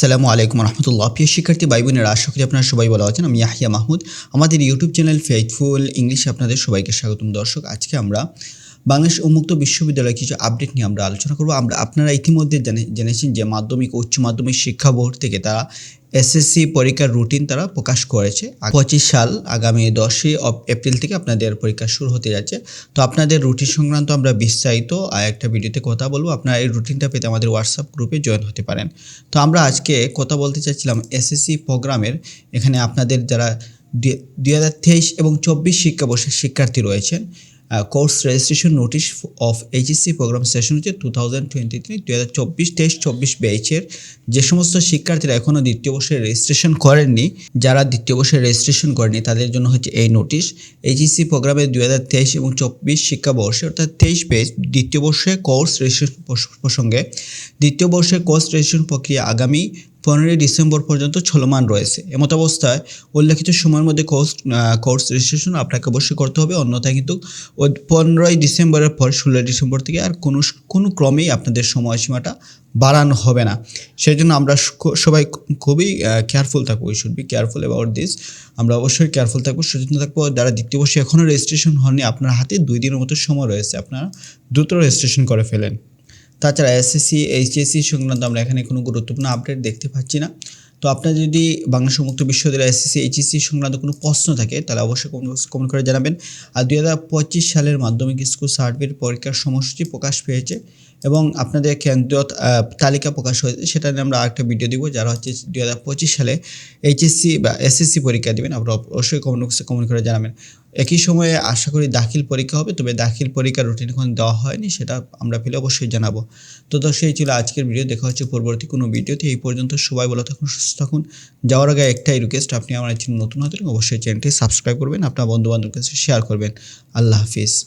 আসসালামু আলাইকুম রহমতুল্লাহ। প্রিয় শিক্ষার্থী ভাই বোনেরা, আশা করি আপনারা সবাই ভালো আছেন। আমি ইয়াহিয়া মাহমুদ। আমাদের ইউটিউব চ্যানেল ফেইথফুল ইংলিশে আপনাদের সবাইকে স্বাগতম। দর্শক, আজকে আমরা বাংলাদেশ উন্মুক্ত বিশ্ববিদ্যালয়ের কিছু আপডেট নিয়ে আমরা আলোচনা করব। আপনারা ইতিমধ্যে জেনেছেন যে মাধ্যমিক ও উচ্চ মাধ্যমিক শিক্ষা বোর্ড থেকে তারা এসএসসি পরীক্ষার রুটিন তারা প্রকাশ করেছে। 25 সাল আগামী 10ই এপ্রিল থেকে আপনাদের পরীক্ষা শুরু হতে যাচ্ছে। তো আপনাদের রুটিন সংক্রান্ত আমরা বিস্তারিত একটা ভিডিওতে কথা বলবো। আপনারা এই রুটিনটা পেতে আমাদের হোয়াটসঅ্যাপ গ্রুপে জয়েন হতে পারেন। তো আমরা আজকে কথা বলতে চাচ্ছিলাম এসএসসি প্রোগ্রামের। এখানে আপনাদের যারা 2023 এবং 24 শিক্ষাবর্ষের শিক্ষার্থী রয়েছেন, course registration notice of HSC programme session হচ্ছে 2023 ব্যাচের যে সমস্ত শিক্ষার্থীরা এখনও দ্বিতীয় বর্ষে রেজিস্ট্রেশন করেননি, যারা দ্বিতীয় বর্ষে রেজিস্ট্রেশন করেনি তাদের জন্য হচ্ছে এই নোটিশ। এইচএসসি প্রোগ্রামে 2023 এবং 24 শিক্ষাবর্ষে অর্থাৎ 23 ব্যাচ দ্বিতীয় বর্ষে কোর্স রেজিস্ট্রেশন প্রসঙ্গে দ্বিতীয় বর্ষের কোর্স রেজিস্ট্রেশন প্রক্রিয়া আগামী 15 ডিসেম্বর পর্যন্ত চলমান রয়েছে। এমত অবস্থায় উল্লেখিত সময়ের মধ্যে কোর্স রেজিস্ট্রেশন আপনাকে অবশ্যই করতে হবে, অন্যথায় কিন্তু 15 ডিসেম্বরের পর 16 ডিসেম্বর থেকে আর কোনো ক্রমেই আপনাদের সময়সীমাটা বাড়ানো হবে না। সেই জন্য আমরা সবাই খুবই কেয়ারফুল থাকবো। We should be careful about this. আমরা অবশ্যই কেয়ারফুল থাকবো, সচেতন থাকবো। যারা দ্বিতীয় বর্ষে এখনও রেজিস্ট্রেশন হয়নি, আপনার হাতে 2 দিনের মতো সময় রয়েছে, আপনারা দ্রুত রেজিস্ট্রেশন করে ফেলেন। তাছাড়া এসএসসি এইচএসসি সংক্রান্ত আমরা এখানে কোনো গুরুত্বপূর্ণ আপডেট দেখতে পাচ্ছি না। তো আপনার যদি বাংলাদেশ উন্মুক্ত বিশ্ববিদ্যালয় এসএসসি এইচএসসি সংক্রান্ত কোনো প্রশ্ন থাকে তাহলে অবশ্যই কমেন্ট করে জানাবেন। আর 2025 সালের মাধ্যমিক স্কুল সার্টিফিকেট পরীক্ষার সময়সূচি প্রকাশ পেয়েছে এবং আপনাদের কেন্দ্রীয় তালিকা প্রকাশ হয়েছে, সেটা নিয়ে আমরা আরেকটা ভিডিও দিব। যারা হচ্ছে 2025 সালে এইচএসসি বা এসএসসি পরীক্ষা দেবেন, আপনারা অবশ্যই কমেন্ট করে জানাবেন। একই সময়ে আশা করি দাখিল পরীক্ষা হবে, তবে দাখিল পরীক্ষার রুটিন এখন দেওয়া হয়নি, সেটা আমরা পেলে অবশ্যই জানাবো। তো সেই ছিল আজকের ভিডিও। দেখা হচ্ছে পরবর্তী কোনো ভিডিওতে। এই পর্যন্ত সবাই ভালো থাকুন, সুস্থ থাকুন। যাওয়ার আগে একটাই রিকোয়েস্ট, আপনি আমার চ্যানেল নতুন হতে অবশ্যই চ্যানেলটি সাবস্ক্রাইব করবেন, আপনার বন্ধু বান্ধবের কাছে শেয়ার করবেন। আল্লাহ হাফিজ।